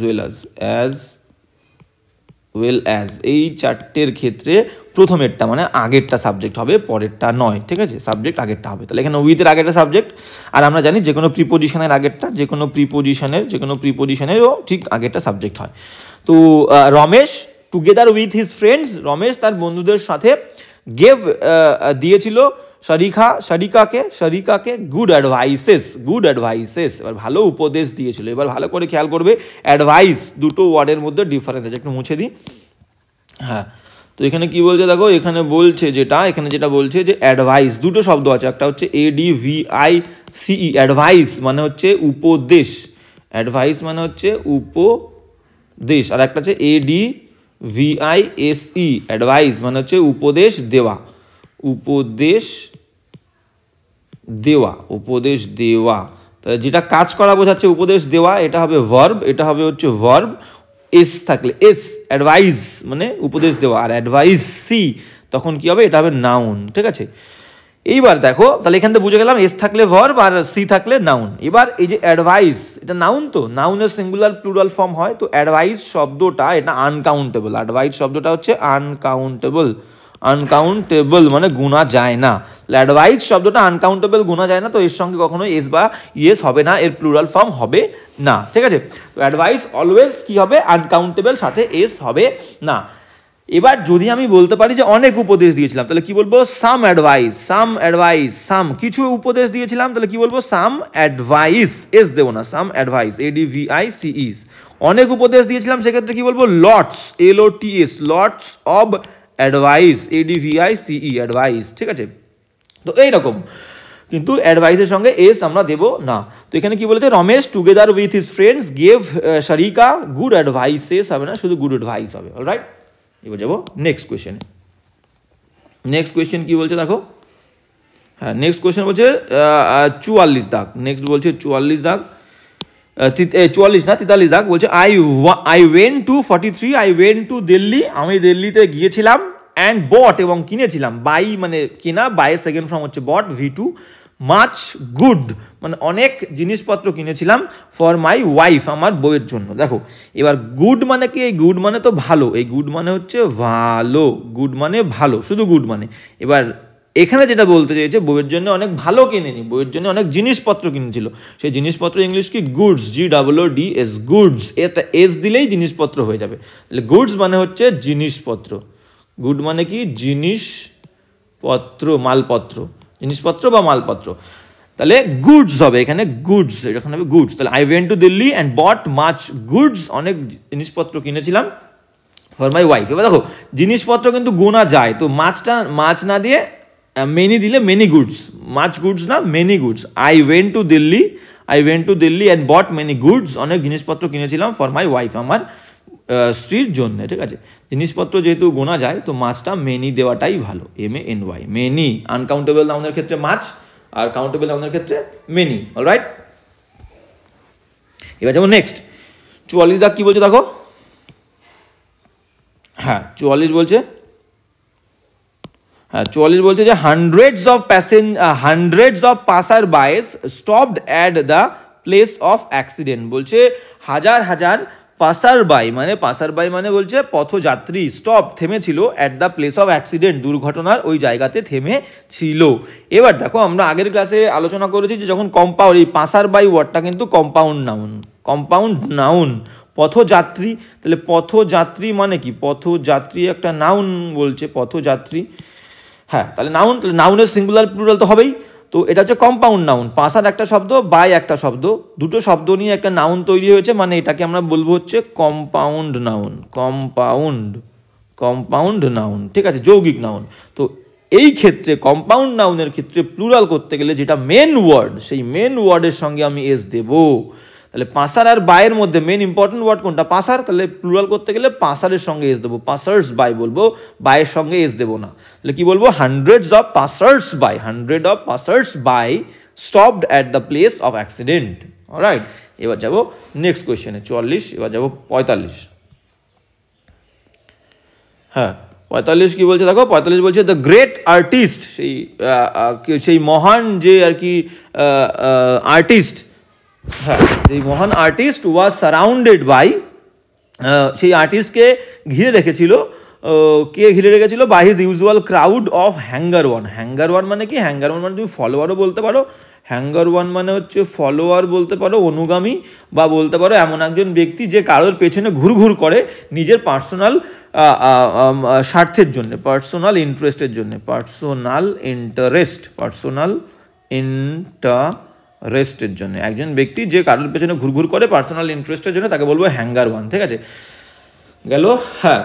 ওয়েল অ্যাজ, এই চারটের ক্ষেত্রে প্রথমেরটা মানে আগেরটা সাবজেক্ট হবে, পরেরটা নয়, ঠিক আছে, সাবজেক্ট আগেরটা হবে। তাহলে এখানে উইথের আগেরটা সাবজেক্ট, আর আমরা জানি যে কোনো প্রিপোজিশনের আগেরটা, যে কোনো প্রিপোজিশনেরও ঠিক আগেরটা সাবজেক্ট হয়। তো Ramesh together with his friends, Ramesh তার বন্ধুদের সাথে গেভ দিয়েছিল শরিকাকে গুড অ্যাডভাইসেস, এবার ভালো উপদেশ দিয়েছিল। এবার ভালো করে খেয়াল করবে, অ্যাডভাইস দুটো ওয়ার্ডের মধ্যে ডিফারেন্স আছে, একটু মুছে দিই। হ্যাঁ তো এখানে কি বলছে দেখো, এখানে যেটা বলছে যে অ্যাডভাইস, দুটো শব্দ আছে, একটা হচ্ছে ADVICE, অ্যাডভাইস মানে হচ্ছে উপদেশ, আর একটা হচ্ছে ADVISE, অ্যাডভাইস মানে হচ্ছে উপদেশ দেওয়া, তাহলে যেটা কাজ করা বোঝাচ্ছে উপদেশ দেওয়া, এটা হবে ভার্ব, এস থাকলে এস, অ্যাডভাইস মানে উপদেশ দেওয়া, আর অ্যাডভাইসি তখন কি হবে, এটা হবে নাউন, ঠিক আছে। এইবার দেখো তাহলে এখান থেকে বুঝে গেলাম এস থাকলে ভার্ব আর সি থাকলে নাউন। এবার এই যে অ্যাডভাইস, এটা নাউন, তো নাউনের সিঙ্গুলার প্লুরাল ফর্ম হয়, তো অ্যাডভাইস শব্দটা এটা আনকাউন্টেবল, অ্যাডভাইস শব্দটা হচ্ছে আনকাউন্টেবল মানে গুণা যায় না। অ্যাডভাইস শব্দটা আনকাউন্টেবল, গুণা যায় না, তো এর সঙ্গে কখনো এস বা ইয়েস হবে না, এর প্লুরাল ফর্ম হবে না, ঠিক আছে। তো অ্যাডভাইস অলওয়েজ কি হবে, আনকাউন্টেবল, সাথে এস হবে না। এবার যদি আমি বলতে পারি যে অনেক উপদেশ দিয়েছিলাম, তাহলে কি বলবো, সাম অ্যাডভাইস, কিছু উপদেশ দিয়েছিলাম, তাহলে কি বলবো, সাম অ্যাডভাইস, এস দেবো না, সাম অ্যাডভাইস, ADVICE। অনেক উপদেশ দিয়েছিলাম, সেক্ষেত্রে কি বলবো, lots, LOTS, lots of advice, ADVICE, advice, ঠিক আছে। তো এইরকম, কিন্তু অ্যাডভাইসের সঙ্গে এস আমরা দেবো না। তো এখানে কি বলেছে, Ramesh together with his friends gave Sarika good advices হবে না, শুধু গুড অ্যাডভাইস হবে, অলরাইট। এবার যাবো নেক্সট কোয়েশ্চেন কি বলছে দেখো, হ্যাঁ নেক্সট কোয়েশ্চেন বলছে 44 দাগ, নেক্সট বলছে 44 দাগ, 43 দাগ বলছে, I went two 43, I went to Delhi, আমি দিল্লিতে গিয়েছিলাম, অ্যান্ড বট এবং কিনেছিলাম, বাই মানে কেনা, বাইয়ের সেকেন্ড ফর্ম হচ্ছে বট, V2, মাচ গুড মানে অনেক জিনিসপত্র কিনেছিলাম, ফর মাই ওয়াইফ আমার বউয়ের জন্য। দেখো এবার গুড মানে কি, এই গুড মানে তো ভালো, এই গুড মানে হচ্ছে ভালো, গুড মানে ভালো, শুধু গুড মানে। এবার এখানে যেটা বলতে চাইছে, বউয়ের জন্য অনেক ভালো কিনেনি, বউয়ের জন্য অনেক জিনিসপত্র কিনেছিল, সেই জিনিসপত্র ইংলিশ কি, গুডস, GOODS, গুডস, এটা এস দিলেই জিনিসপত্র হয়ে যাবে। তাহলে গুডস মানে হচ্ছে জিনিসপত্র, গুড মানে কি, জিনিসপত্র, মালপত্র, জিনিসপত্র বা মালপত্র, তাহলে গুডস হবে এখানে, গুডস, এখানে হবে গুডস। তাহলে I went to Delhi and bought much goods, অনেক জিনিসপত্র কিনেছিলাম, ফর মাই ওয়াইফ। এবার দেখো জিনিসপত্র কিন্তু গোনা যায়, তো মাছ না দিয়ে মেনি দিলে মেনি গুডস, মাছ গুডস না many goods. I went to Delhi and bought many goods, অনেক জিনিসপত্র কিনেছিলাম ফর মাই ওয়াইফ, আমার স্ত্রীর জন্য, ঠিক আছে। জিনিসপত্র যেহেতু গোনা যায় তো মাছটা মেনি দেওয়াটাই ভালো, MANY, মেনি। আনকাউন্টেবল নাউনের ক্ষেত্রে মাছ, আর কাউন্টেবল নাউনের ক্ষেত্রে মেনি। অলরাইট, এবার যাবো নেক্সট 44 দাগ কি বলছে দেখো। হ্যাঁ 44 বলছে যে hundreds of passer bys stopped at the place of accident. বলছে হাজার পাসার বাই মানে বলছে পথযাত্রী, স্টপ থেমেছিল, at the place of accident দুর্ঘটনার ওই জায়গাতে থেমেছিল। এবার দেখো আমরা আগের ক্লাসে আলোচনা করেছি যে যখন কম্পাউন্ড, এই পাসার বাই ওয়ার্ডটা কিন্তু কম্পাউন্ড নাউন, পথযাত্রী, তাহলে পথযাত্রী মানে কি, পথযাত্রী একটা নাউন বলছে, পথযাত্রী, হ্যাঁ তাহলে নাউনের সিঙ্গুলার প্লুরাল তো হবেই, তো এটা হচ্ছে কম্পাউন্ড নাউন। পাসার একটা শব্দ, বাই একটা শব্দ, দুটো শব্দ নিয়ে একটা নাউন তৈরি হয়েছে, মানে এটাকে আমরা বলবো হচ্ছে কম্পাউন্ড নাউন, ঠিক আছে, যৌগিক নাউন। তো এই ক্ষেত্রে কম্পাউন্ড নাউনের ক্ষেত্রে প্লুরাল করতে গেলে যেটা মেন ওয়ার্ড, সেই মেন ওয়ার্ডের সঙ্গে আমি এস দেবো। তাহলে পাসার আর বাইয়ের মধ্যে মেন ইম্পর্টেন্ট ওয়ার্ড কোনটা, পাসার, তাহলে প্লুরাল করতে গেলে পাসারের সঙ্গে এস দেবো, পাসার্স বাই বলবো, বাইয়ের সঙ্গে এস দেবো না। তাহলে কি বলবো, hundred of passers by stopped at the place of accident. Alright, এবার যাবো নেক্সট কোয়েশ্চেনে 44, এবার যাবো 45। হ্যাঁ 45 কি বলছে দেখো, 45 বলছে দ্য গ্রেট আর্টিস্ট, সেই মহান যে আর কি আর্টিস্ট, হ্যাঁ এই মহান আর্টিস্ট ওয়াজ সারাউন্ডেড বাই, সেই আর্টিস্টকে ঘিরে রেখেছিল, কে ঘিরে রেখেছিল, by his usual crowd of hanger on মানে কি, হ্যাঙ্গার ওয়ান মানে তুমি ফলোয়ারও বলতে পারো, হ্যাঙ্গার ওয়ান মানে হচ্ছে ফলোয়ার বলতে পারো, অনুগামী, বা বলতে পারো এমন একজন ব্যক্তি যে কারোর পেছনে ঘুরঘুর করে নিজের পার্সোনাল স্বার্থের জন্য, পার্সোনাল ইন্টারেস্টের জন্য, রেস্টের জন্য, একজন ব্যক্তি যে কারোর পেছনে ঘুরঘুর করে পার্সোনাল ইন্টারেস্টের জন্য, তাকে বলবো হ্যাঙ্গার ওয়ান, ঠিক আছে গেল। হ্যাঁ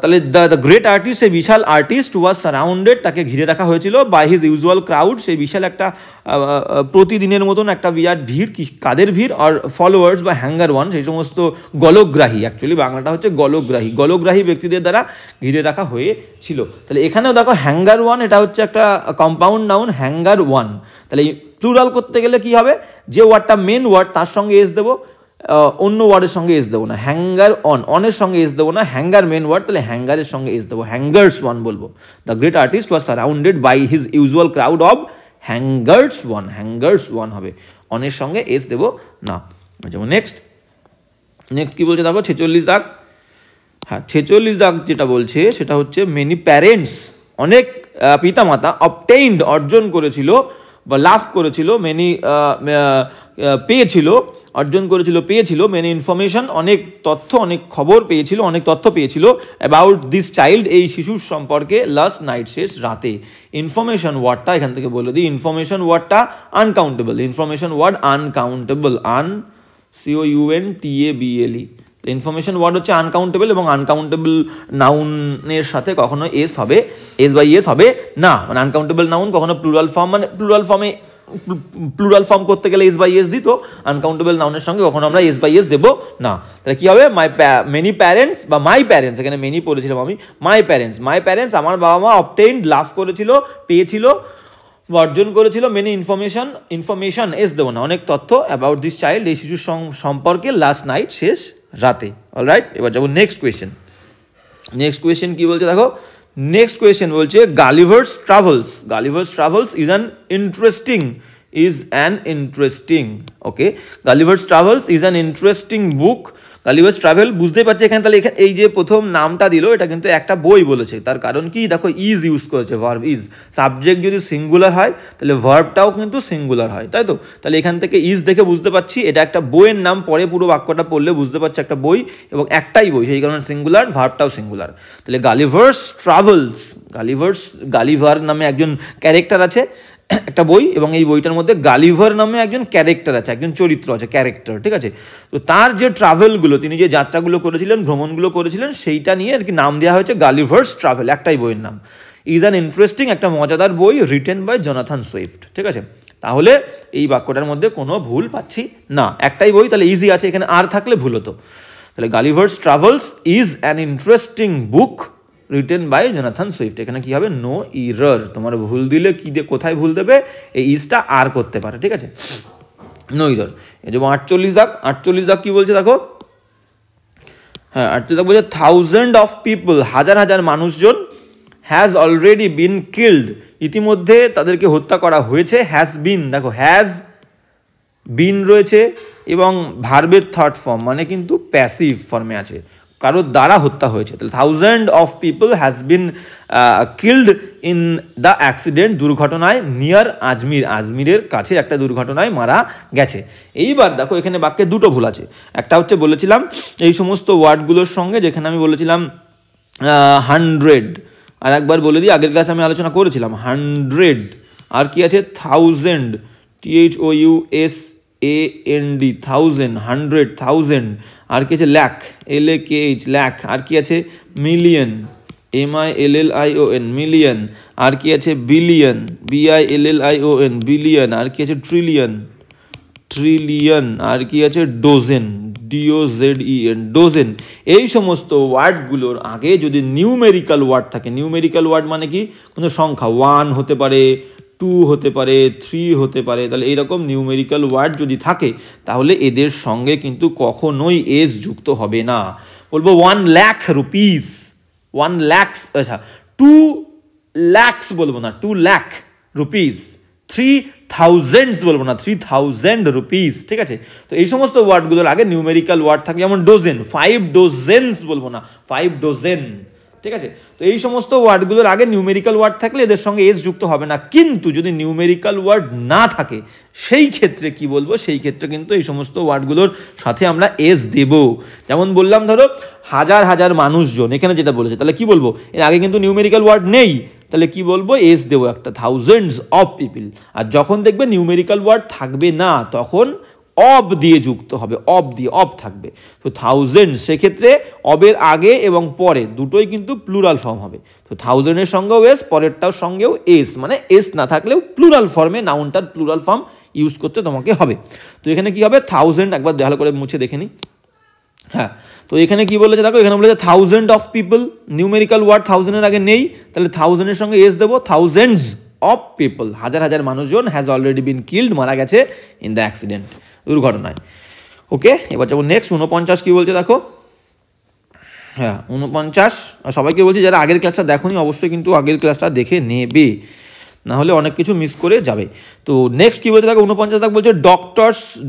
তাহলে দ্য গ্রেট আর্টিস্ট, সেই বিশাল আর্টিস্ট ওয়াজ সারাউন্ডেড, তাকে ঘিরে রাখা হয়েছিল, বাই হিজ ইউজুয়াল ক্রাউড, সেই বিশাল একটা প্রতিদিনের মতন একটা বিরাট ভিড়, কাদের ভিড়, আর ফলোয়ার্স বা হ্যাঙ্গার ওয়ান, সেই সমস্ত গলগ্রাহী, অ্যাকচুয়ালি বাংলাটা হচ্ছে গলগ্রাহী ব্যক্তিদের দ্বারা ঘিরে রাখা হয়েছিল। তাহলে এখানেও দেখো হ্যাঙ্গার ওয়ান, এটা হচ্ছে একটা কম্পাউন্ড নাউন, হ্যাঙ্গার ওয়ান। তাহলে প্লুরাল করতে গেলে কি হবে, যে ওয়ার্ডটা মেন ওয়ার্ড তার সঙ্গে এস দেবো, অন্য ওয়ার্ডের সঙ্গে এস দেবো না, হ্যাঙ্গার অনের সঙ্গে এস দেবো না, হ্যাঙ্গার মেন ওয়ার্ড, তাহলে হ্যাঙ্গারের সঙ্গে এস দেবো, হ্যাঙ্গার্স ওয়ান বলবো। The great artist was surrounded by his usual crowd of hangers on হবে, অনের সঙ্গে এস দেবো না। যেমন নেক্সট কি বলছে দেখো 46 দাগ। হ্যাঁ 46 দাগ যেটা বলছে সেটা হচ্ছে মেনি প্যারেন্টস, অনেক পিতামাতা, অবটেইনড অর্জন করেছিল বা লাভ করেছিল, মেনি পেয়েছিল, মেনি ইনফরমেশন, অনেক তথ্য, অনেক খবর পেয়েছিল, অনেক তথ্য পেয়েছিল, অ্যাবাউট দিস চাইল্ড, এই শিশুর সম্পর্কে, লাস্ট নাইট, শেষ রাতে। ইনফরমেশন ওয়ার্ডটা এখান থেকে বলে দিই, ইনফরমেশন ওয়ার্ডটা আনকাউন্টেবল, COUNTABLE, ইনফরমেশন ওয়ার্ড হচ্ছে আনকাউন্টেবল, এবং আনকাউন্টেবল নাউনের সাথে কখনো এস বাই এস হবে না, মানে আনকাউন্টেবল নাউন কখনো প্লুরাল ফর্ম করতে গেলে এস বাই এস দিত, আনকাউন্টেবল নাউনের সঙ্গে কখনো আমরা এস বাই এস দেবো না। তাহলে কি হবে, মেনি প্যারেন্টস বা মাই প্যারেন্টস, এখানে মেনি পড়েছিলাম আমি, মাই প্যারেন্টস, আমার বাবা মা, অবটেইনড লাভ করেছিল, পেয়েছিল, অর্জন করেছিল, মেনি ইনফরমেশন এস দেবো না, অনেক তথ্য, অ্যাবাউট দিস চাইল্ড, এই শিশুর সম্পর্কে, লাস্ট নাইট, শেষ রাতে। অলরাইট, এবার যাবো নেক্সট কোয়েশ্চেন কি বলছে দেখো। নেক্সট কোয়েশ্চেন বলছে Gulliver's travels is an interesting okay, Gulliver's travels is an interesting book. Gulliver's travel বুঝতেই পারছি এখানে, তাহলে এই যে প্রথম নামটা দিল এটা কিন্তু একটা বই বলেছে, তার কারণ কি দেখো ইজ ইউজ করেছে, ভার্ব ইজ, সাবজেক্ট যদি সিঙ্গুলার হয় তাহলে ভার্বটাও কিন্তু সিঙ্গুলার হয়, তাই তো। তাহলে এখান থেকে ইজ দেখে বুঝতে পারছি এটা একটা বইয়ের নাম, পরে পুরো বাক্যটা পড়লে বুঝতে পারছি একটা বই, এবং একটাই বই, সেই কারণে সিঙ্গুলার, ভার্বটাও সিঙ্গুলার। তাহলে গালিভার্স ট্রাভেলস, গালিভার নামে একজন ক্যারেক্টার আছে, একটা বই, এবং এই বইটার মধ্যে গালিভার নামে একজন ক্যারেক্টার আছে, একজন চরিত্র আছে, ক্যারেক্টার, ঠিক আছে। তো তার যে ট্রাভেলগুলো, তিনি যে যাত্রাগুলো করেছিলেন, ভ্রমণগুলো করেছিলেন, সেইটা নিয়ে আর কি নাম দেওয়া হয়েছে গালিভার্স ট্রাভেল, একটাই বইয়ের নাম। ইজ অ্যান ইন্টারেস্টিং, একটা মজাদার বই, রিটেন বাই জোনাথন সুইফট, ঠিক আছে। তাহলে এই বাক্যটার মধ্যে কোনো ভুল পাচ্ছি না, একটাই বই, তাহলে ইজি আছে, এখানে আর থাকলে ভুল হতো। তাহলে Gulliver's travels is an interesting book written by Jonathan Swift, এখানে কি হবে, নো ইরর। তোমার ভুল দিলে কি দিয়ে কোথায় ভুল দেবে, এই ইজটা আর করতে পারে, ঠিক আছে, নো ইরর। এই যে 48 দাগ, 48 দাগ কি বলছে দেখো, হ্যাঁ 48 দাগ বলছে থাউজেন্ড অফ পিপল, হাজার হাজার মানুষজন, হ্যাজ অলরেডি বিন কিল্ড, ইতিমধ্যে তাদেরকে হত্যা করা হয়েছে, হ্যাজ বিন, দেখো হ্যাজ বিন রয়েছে এবং ভার্বের থার্ড ফর্ম, মানে কিন্তু প্যাসিভ ফর্মে আছে, কারোর দ্বারা হত্যা হয়েছে। তাহলে thousand of people has been killed in the accident, দুর্ঘটনায়, নিয়ার আজমির, আজমিরের কাছে একটা দুর্ঘটনায় মারা গেছে। এইবার দেখো এখানে বাক্যে দুটো ভুল আছে, একটা হচ্ছে বলেছিলাম এই সমস্ত ওয়ার্ডগুলোর সঙ্গে, যেখানে আমি বলেছিলাম 100, আর একবার বলে দিই, আগের ক্লাসে আমি আলোচনা করেছিলাম 100, আর কি আছে 1000, THOUSAND, 1000, 100, 1000, আর কি আছে ল্যাক, LAKH, ল্যাক, আর কি আছে মিলিয়ন, MILLION, মিলিয়ন, আর কি আছে বিলিয়ন, BILLION, বিলিয়ন, আর কি আছে ট্রিলিয়ন, ট্রিলিয়ন, আর কি আছে ডোজেন, DOZEN, ডোজেন। এই সমস্ত ওয়ার্ডগুলোর আগে যদি নিউমেরিক্যাল ওয়ার্ড থাকে, নিউমেরিক্যাল ওয়ার্ড মানে কি, কোনো সংখ্যা, 1 হতে পারে, 2 হতে পারে, 3 হতে পারে, তাহলে এইরকম নিউমেরিক্যাল ওয়ার্ড যদি থাকে তাহলে এদের সঙ্গে কিন্তু কখনোই এস যুক্ত হবে না। বলবো 1 লাখ রুপিস, 1 লাখ, আচ্ছা 2 lakhs বলবো না, 2 লাখ রুপিস, 3000 বলবো না, 3000 রুপিস, ঠিক আছে। তো এই সমস্ত ওয়ার্ডগুলোর আগে নিউমেরিক্যাল ওয়ার্ড থাকে, যেমন ডোজেন, 5 ডজেন্স বলবো না, 5 ডজেন, ঠিক আছে। তো এই সমস্ত ওয়ার্ডগুলোর আগে নিউমেরিক্যাল ওয়ার্ড থাকলে এদের সঙ্গে এস যুক্ত হবে না, কিন্তু যদি নিউমেরিক্যাল ওয়ার্ড না থাকে সেই ক্ষেত্রে কি বলবো, সেই ক্ষেত্রে কিন্তু এই সমস্ত ওয়ার্ডগুলোর সাথে আমরা এস দেব। যেমন বললাম ধরো হাজার হাজার মানুষজন, এখানে যেটা বলেছে, তাহলে কি বলবো, এর আগে কিন্তু নিউমেরিক্যাল ওয়ার্ড নেই, তাহলে কি বলবো, এস দেবো একটা, থাউজেন্ডস অফ পিপল। আর যখন দেখবে নিউমেরিক্যাল ওয়ার্ড থাকবে না তখন অব দিয়ে যুক্ত হবে, অব দিয়ে, অব থাকবে। তো থাউজেন্ড, সেক্ষেত্রে অবের আগে এবং পরে দুটোই কিন্তু প্লুরাল ফর্ম হবে। তো থাউজেন্ডের সঙ্গেও এস, পরেরটার সঙ্গেও এস, মানে এস না থাকলেও প্লুরাল ফর্মে নাউনটার প্লুরাল ফর্ম ইউজ করতে তোমাকে হবে। তো এখানে কি হবে, থাউজেন্ড, একবার ভালো করে মুছে দেখে নিই, হ্যাঁ। তো এখানে কি বলেছে দেখো, এখানে বলেছে thousand of people, numerical word থাউজেন্ডের আগে নেই, তাহলে থাউজেন্ডের সঙ্গে এস দেবো, থাউজেন্ডস অফ পিপল, হাজার হাজার মানুষজন, হ্যাজ অলরেডি বিন কিল্ড, মারা গেছে ইন দ্য অ্যাক্সিডেন্ট, দুর্ঘটনায়। ওকে, এবার যাবো নেক্সট 49 কি বলছে দেখো, হ্যাঁ 49, সবাইকে বলছি যারা আগের ক্লাসটা দেখোনি অবশ্যই কিন্তু আগের ক্লাসটা দেখে নেবে, না হলে অনেক কিছু মিস করে যাবে। তো নেক্সট কি বলছে দেখো 49 দাগ বলছে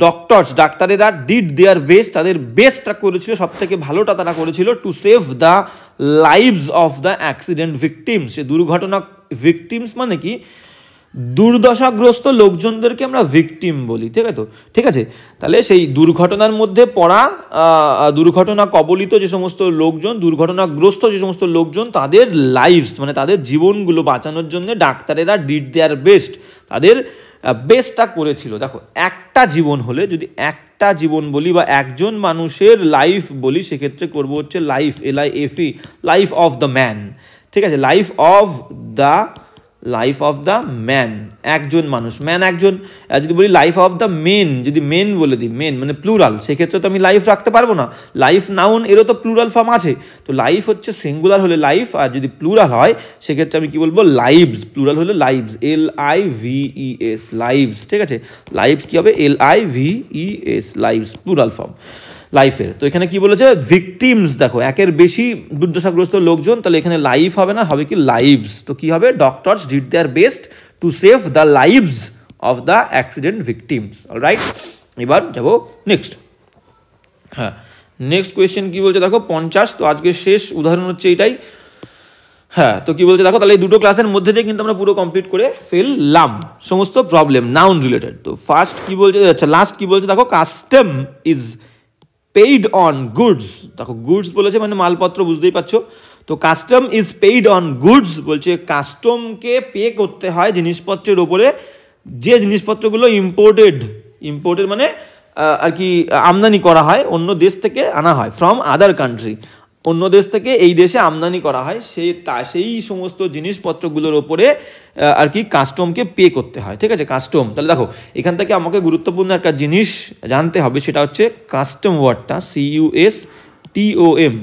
ডক্টরস, ডাক্তারেরা ডিড দেয়ার বেস্ট, তাদের বেস্টটা করেছিল, সব থেকে ভালোটা তারা করেছিল, to save the lives of the accident victims. সে দুর্ঘটনা, ভিকটিমস মানে কি, দুর্দশাগ্রস্ত লোকজনদেরকে আমরা ভিকটিম বলি, ঠিক আছে। তো ঠিক আছে, তাহলে সেই দুর্ঘটনার মধ্যে পড়া, দুর্ঘটনা কবলিত যে সমস্ত লোকজন, দুর্ঘটনাগ্রস্ত যে সমস্ত লোকজন, তাদের লাইভস মানে তাদের জীবনগুলো বাঁচানোর জন্য ডাক্তারেরা ডিড দেয়ার বেস্ট, তাদের বেস্টটা করেছিল। দেখো একটা জীবন হলে, যদি একটা জীবন বলি বা একজন মানুষের লাইফ বলি, সেক্ষেত্রে করবো হচ্ছে life, LIFE, life of the man, ঠিক আছে, লাইফ অফ দ্য ম্যান, একজন মানুষ, ম্যান একজন। যদি বলি লাইফ অফ দ্য মেন, যদি মেন বলে দিই, মেন মানে প্লুরাল, সেক্ষেত্রে তো আমি লাইফ রাখতে পারবো না, লাইফ নাউন এরও তো প্লুরাল ফর্ম আছে। তো লাইফ হচ্ছে সিঙ্গুলার হলে লাইফ, আর যদি প্লুরাল হয় সেক্ষেত্রে আমি কি বলবো, লাইভস, প্লুরাল হলে লাইভস, LIVES, লাইভস, ঠিক আছে। লাইভস কি হবে, LIVES, লাইভস, প্লুরাল ফর্ম লাইফের। তো এখানে কি বলেছে, ভিকটিমস, দেখো একের বেশি দুর্দশাগ্রস্ত লোকজন, তাহলে এখানে লাইফ হবে না, হবে কি লাইভস। তো কি হবে, doctors did their best to save the lives of the accident victims. Alright, এবার যাবো নেক্সট। হ্যাঁ, নেক্সট কোয়েশ্চেন কি বলছে দেখো 50। তো আজকে শেষ উদাহরণ হচ্ছে এটাই। হ্যাঁ, তো কি বলছে দেখো, তাহলে এই দুটো ক্লাসের মধ্যে দিয়ে কিন্তু আমরা পুরো কমপ্লিট করে ফেললাম সমস্ত প্রবলেম নাউন রিলেটেড। তো ফার্স্ট কি বলছে, আচ্ছা লাস্ট কি বলছে দেখো, custom is paid on goods. দেখো গুডস বলেছে মানে মালপত্র, বুঝতেই পারছো। তো custom is paid on goods বলছে কাস্টমকে পে করতে হয় জিনিসপত্রের ওপরে যে জিনিসপত্রগুলো ইম্পোর্টেড মানে আর কি আমদানি করা হয়, অন্য দেশ থেকে আনা হয়, ফ্রম আদার কান্ট্রি, অন্য দেশ থেকে এই দেশে আমদানি করা হয়, সেই সমস্ত জিনিসপত্রগুলোর ওপরে আর কি কাস্টমকে পে করতে হয়। ঠিক আছে, কাস্টম। তাহলে দেখো এখান থেকে আমাকে গুরুত্বপূর্ণ একটা জিনিস জানতে হবে, সেটা হচ্ছে কাস্টম ওয়ার্ডটা, CUSTOM।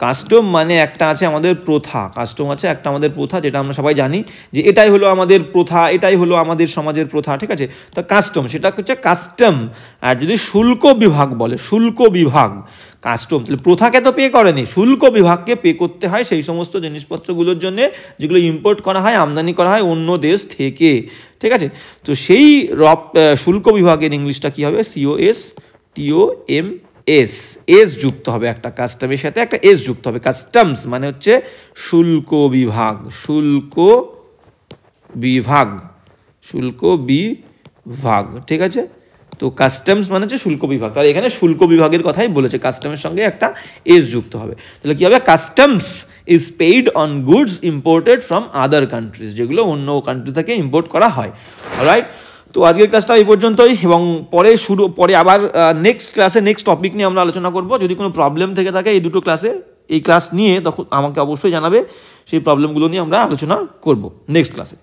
কাস্টম মানে একটা আছে আমাদের প্রথা, কাস্টম আছে একটা আমাদের প্রথা, যেটা আমরা সবাই জানি যে এটাই হলো আমাদের প্রথা, এটাই হলো আমাদের সমাজের প্রথা। ঠিক আছে, তো কাস্টম সেটা হচ্ছে কাস্টম। আর যদি শুল্ক বিভাগ বলে, শুল্ক বিভাগ, কাস্টম, তাহলে প্রথাকে তো পে করেনি, শুল্ক বিভাগকে পে করতে হয় সেই সমস্ত জিনিসপত্রগুলোর জন্য যেগুলো ইম্পোর্ট করা হয়, আমদানি করা হয় অন্য দেশ থেকে। ঠিক আছে, তো সেই শুল্ক বিভাগের ইংলিশটা কী হবে? COSTOM, এস যুক্ত হবে, একটা কাস্টমের সাথে একটা এস যুক্ত হবে। কাস্টমস মানে হচ্ছে শুল্ক বিভাগ, শুল্ক বিভাগ, শুল্ক বিভাগ। ঠিক আছে, তো কাস্টমস মানে হচ্ছে শুল্ক বিভাগ, তাহলে এখানে শুল্ক বিভাগের কথাই বলেছে, কাস্টমের সঙ্গে একটা এস যুক্ত হবে। তাহলে কি হবে? Customs is paid on goods imported from other countries, যেগুলো অন্য কান্ট্রি থেকে ইম্পোর্ট করা হয়। অলরাইট, তো আজকের ক্লাসটা এই পর্যন্তই, এবং পরে আবার নেক্সট ক্লাসে নেক্সট টপিক নিয়ে আমরা আলোচনা করব। যদি কোনো প্রবলেম থেকে থাকে এই দুটো ক্লাসে, এই ক্লাস নিয়ে, তখন আমাকে অবশ্যই জানাবে, সেই প্রবলেমগুলো নিয়ে আমরা আলোচনা করব নেক্সট ক্লাসে।